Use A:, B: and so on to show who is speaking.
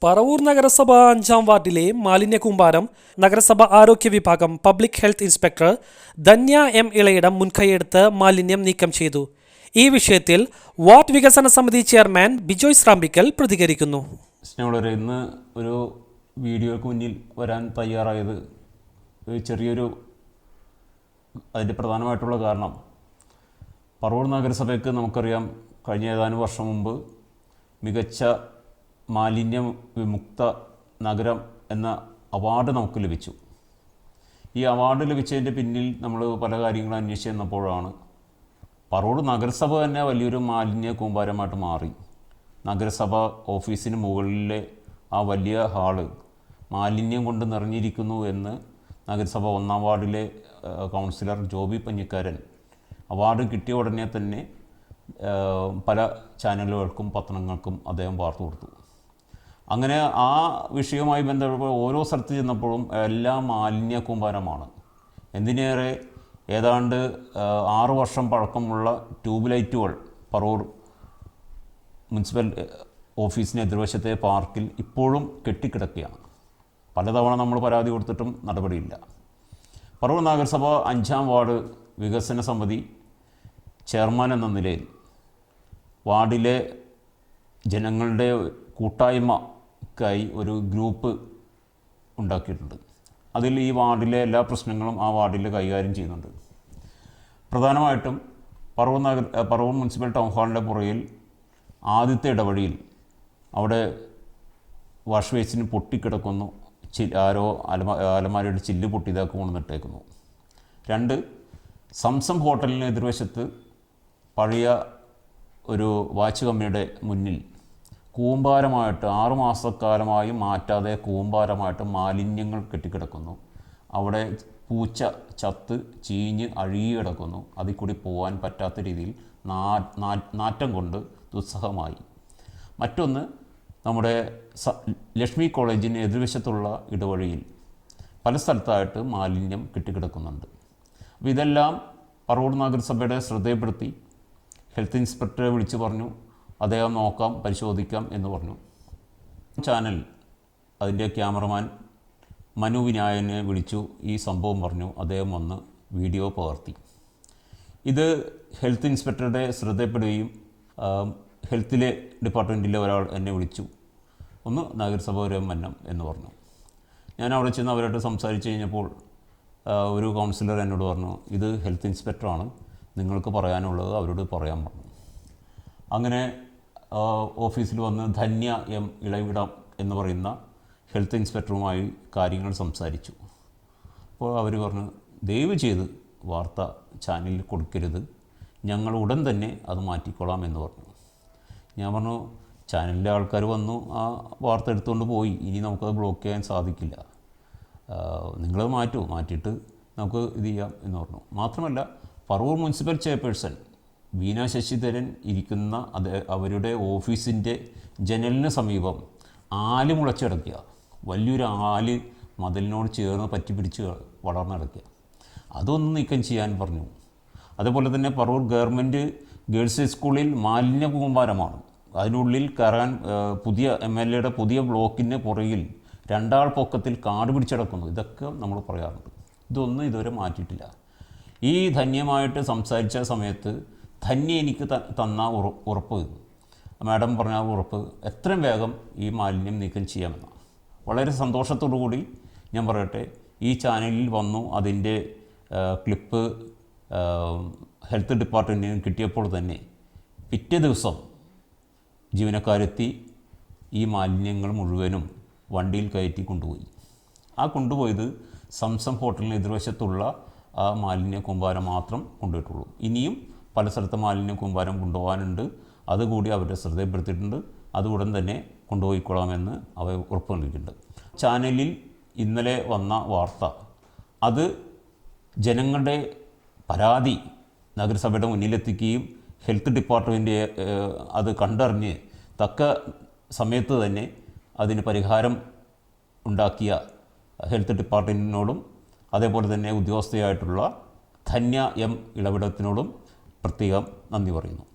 A: പറവൂർ നഗരസഭ 5-ാം വാർഡിലെ മാലിന്യ കൂമ്പാരം നഗരസഭ ആരോഗ്യ വിഭാഗം public health inspector Dhanya M Ilayidam മുൻകൈയെടുത്ത് മാലിന്യം നീക്കം ചെയ്തു. ഈ വിഷയത്തിൽ വാർഡ് വികസന സമിതി ചെയർമാൻ ബിജോയ് ശ്രാമ്പിക്കൽ പ്രതികരിക്കുന്നു.
B: ഇന്ന് ഒരു വീഡിയോയ്ക്ക് മുന്നിൽ വരാൻ തയ്യാറായത് ചെറിയൊരു അതിൻ്റെ പ്രധാനമായിട്ടുള്ള കാരണം പറവൂർ നഗരസഭയ്ക്ക് നമുക്കറിയാം കഴിഞ്ഞ ഏതാനും വർഷം മുമ്പ് മികച്ച മാലിന്യ വിമുക്ത നഗരം എന്ന അവാർഡ് നമുക്ക് ലഭിച്ചു. ഈ അവാർഡ് ലഭിച്ചതിൻ്റെ പിന്നിൽ നമ്മൾ പല കാര്യങ്ങളും അന്വേഷിച്ച് ചെന്നപ്പോഴാണ് പറവൂർ നഗരസഭ തന്നെ വലിയൊരു മാലിന്യ കൂമ്പാരമായിട്ട് മാറി. നഗരസഭ ഓഫീസിന് മുകളിലെ ആ വലിയ ഹാള് മാലിന്യം കൊണ്ട് നിറഞ്ഞിരിക്കുന്നു എന്ന് നഗരസഭ 1-ാം വാർഡിലെ കൗൺസിലർ ജോബി പഞ്ഞിക്കാരൻ അവാർഡ് കിട്ടിയ ഉടനെ തന്നെ പല ചാനലുകൾക്കും പത്രങ്ങൾക്കും അദ്ദേഹം വാർത്ത കൊടുത്തു. അങ്ങനെ ആ വിഷയവുമായി ബന്ധപ്പെട്ട് ഓരോ സ്ഥലത്ത് ചെന്നപ്പോഴും എല്ലാം മാലിന്യ കൂമ്പാരമാണ്. എന്തിനേറെ ഏതാണ്ട് 6 വർഷം പഴക്കമുള്ള ട്യൂബ് ലൈറ്റുകൾ പറവൂർ മുനിസിപ്പൽ ഓഫീസിന് എതിർവശത്തെ പാർക്കിൽ ഇപ്പോഴും കെട്ടിക്കിടക്കുകയാണ്. പലതവണ നമ്മൾ പരാതി കൊടുത്തിട്ടും നടപടിയില്ല. പറവൂർ നഗരസഭ 5-ാം വാർഡ് വികസന സമിതി ചെയർമാൻ എന്ന നിലയിൽ വാർഡിലെ ജനങ്ങളുടെ കൂട്ടായ്മക്കായി ഒരു ഗ്രൂപ്പ് ഉണ്ടാക്കിയിട്ടുണ്ട്. അതിൽ ഈ വാർഡിലെ എല്ലാ പ്രശ്നങ്ങളും ആ വാർഡിൽ കൈകാര്യം ചെയ്യുന്നുണ്ട്. പ്രധാനമായിട്ടും പറവൂർ മുനിസിപ്പൽ ടൗൺ ഹാളിൻ്റെ പുറകിൽ ആദ്യത്തെ ഇടവഴിയിൽ അവിടെ വാഷ് ബേസിന് പൊട്ടിക്കിടക്കുന്നു. ആരോ അലമാരയുടെ ചില്ല് പൊട്ടിയതാക്കി കൊണ്ടുവന്നിട്ടേക്കുന്നു. 2 സംസം ഹോട്ടലിന് എതിർവശത്ത് പഴയ ഒരു വാച്ച് കമ്പനിയുടെ മുന്നിൽ കൂമ്പാരമായിട്ട് 6 മാസക്കാലമായി മാറ്റാതെ കൂമ്പാരമായിട്ട് മാലിന്യങ്ങൾ കെട്ടിക്കിടക്കുന്നു. അവിടെ പൂച്ച ചത്ത് ചീഞ്ഞ് അഴുകി കിടക്കുന്നു. അതിൽ കൂടി പോകാൻ പറ്റാത്ത രീതിയിൽ നാറ്റം കൊണ്ട് ദുസ്സഹമായി. മറ്റൊന്ന് നമ്മുടെ ലക്ഷ്മി കോളേജിന് എതിർവശത്തുള്ള ഇടവഴിയിൽ പല സ്ഥലത്തായിട്ട് മാലിന്യം കെട്ടിക്കിടക്കുന്നുണ്ട്. അപ്പോൾ ഇതെല്ലാം പറവൂർ നഗരസഭയുടെ ശ്രദ്ധയിൽപ്പെടുത്തി ഹെൽത്ത് ഇൻസ്പെക്ടറെ വിളിച്ചു പറഞ്ഞു. അദ്ദേഹം നോക്കാം, പരിശോധിക്കാം എന്ന് പറഞ്ഞു. ചാനൽ അതിൻ്റെ ക്യാമറമാൻ മനു വിനായനെ വിളിച്ചു, ഈ സംഭവം പറഞ്ഞു. അദ്ദേഹം വന്ന് വീഡിയോ പകർത്തി. ഇത് ഹെൽത്ത് ഇൻസ്പെക്ടറുടെ ശ്രദ്ധയിൽപ്പെടുകയും ഹെൽത്തിലെ ഡിപ്പാർട്ട്മെൻറ്റിലെ ഒരാൾ എന്നെ വിളിച്ചു, ഒന്ന് നഗരസഭ വരെ മന്നം എന്ന് പറഞ്ഞു. ഞാൻ അവിടെ ചെന്ന് അവരായിട്ട് സംസാരിച്ച് കഴിഞ്ഞപ്പോൾ ഒരു കൗൺസിലർ എന്നോട് പറഞ്ഞു, ഇത് ഹെൽത്ത് ഇൻസ്പെക്ടറാണ്, നിങ്ങൾക്ക് പറയാനുള്ളത് അവരോട് പറയാൻ പറഞ്ഞു. അങ്ങനെ ഓഫീസിൽ വന്ന് ധന്യ എം ഇളവിടം എന്ന് പറയുന്ന ഹെൽത്ത് ഇൻസ്പെക്ടറുമായി കാര്യങ്ങൾ സംസാരിച്ചു. അപ്പോൾ അവർ പറഞ്ഞു, ദയവ് ചെയ്ത് വാർത്ത ചാനലിൽ കൊടുക്കരുത്, ഞങ്ങൾ ഉടൻ തന്നെ അത് മാറ്റിക്കൊള്ളാം എന്ന് പറഞ്ഞു. ഞാൻ പറഞ്ഞു, ചാനലിലെ ആൾക്കാർ വന്നു ആ വാർത്ത എടുത്തുകൊണ്ട് പോയി, ഇനി നമുക്കത് ബ്ലോക്ക് ചെയ്യാൻ സാധിക്കില്ല, നിങ്ങളത് മാറ്റിയിട്ട് നമുക്ക് ഇത് ചെയ്യാം എന്ന് പറഞ്ഞു. മാത്രമല്ല പറവൂർ മുനിസിപ്പൽ ചെയർപേഴ്സൺ വീണ ശശിധരൻ ഇരിക്കുന്ന അവരുടെ ഓഫീസിൻ്റെ ജനലിന് സമീപം ആല് മുളച്ചിടക്കുക, വലിയൊരു ആല് മതിലിനോട് ചേർന്ന് പറ്റിപ്പിടിച്ച് വളർന്നിടക്കുക, അതൊന്നും നീക്കം ചെയ്യാൻ പറഞ്ഞു. അതുപോലെ തന്നെ പറവൂർ ഗവൺമെൻറ് ഗേൾസ് സ്കൂളിൽ മാലിന്യ കൂമ്പാരമാണ്. അതിനുള്ളിൽ കയറാൻ പുതിയ MLAയുടെ പുതിയ ബ്ലോക്കിന് പുറകിൽ 2 ആൾ പൊക്കത്തിൽ കാട് പിടിച്ചടക്കുന്നു. ഇതൊക്കെ നമ്മൾ പറയാറുണ്ട്. ഇതൊന്നും ഇതുവരെ മാറ്റിയിട്ടില്ല. ഈ ധന്യമായിട്ട് സംസാരിച്ച സമയത്ത് ധന്യ എനിക്ക് തന്ന ഉറപ്പ്, മാഡം പറഞ്ഞ ഉറപ്പ്, എത്രയും വേഗം ഈ മാലിന്യം നീക്കം ചെയ്യാമെന്നാണ്. വളരെ സന്തോഷത്തോടു കൂടി ഞാൻ പറയട്ടെ, ഈ ചാനലിൽ വന്നു അതിൻ്റെ ക്ലിപ്പ് ഹെൽത്ത് ഡിപ്പാർട്ട്മെൻറ്റിന് കിട്ടിയപ്പോൾ തന്നെ പിറ്റേ ദിവസം ജീവനക്കാരെത്തി ഈ മാലിന്യങ്ങൾ മുഴുവനും വണ്ടിയിൽ കയറ്റി കൊണ്ടുപോയി. ആ കൊണ്ടുപോയത് സംസം ഹോട്ടലിന് എതിർവശത്തുള്ള ആ മാലിന്യ കൂമ്പാരം മാത്രം കൊണ്ടുപോയിട്ടുള്ളൂ. ഇനിയും പല സ്ഥലത്ത് മാലിന്യ കൂമ്പാരം കൊണ്ടുപോകാനുണ്ട്. അതുകൂടി അവരുടെ ശ്രദ്ധയിൽപ്പെടുത്തിയിട്ടുണ്ട്. അത് ഉടൻ തന്നെ കൊണ്ടുപോയിക്കൊള്ളാമെന്ന് അവർ ഉറപ്പ് നൽകിയിട്ടുണ്ട്. ചാനലിൽ ഇന്നലെ വന്ന വാർത്ത, അത് ജനങ്ങളുടെ പരാതി നഗരസഭയുടെ മുന്നിലെത്തിക്കുകയും ഹെൽത്ത് ഡിപ്പാർട്ട്മെൻറ്റ് അത് കണ്ടറിഞ്ഞ് തക്ക സമയത്ത് തന്നെ അതിന് പരിഹാരം ഉണ്ടാക്കിയ ഹെൽത്ത് ഡിപ്പാർട്ട്മെൻറ്റിനോടും അതേപോലെ തന്നെ ഉദ്യോഗസ്ഥയായിട്ടുള്ള ധന്യ എം ഇളവിടത്തിനോടും പ്രത്യേകം നന്ദി പറയുന്നു.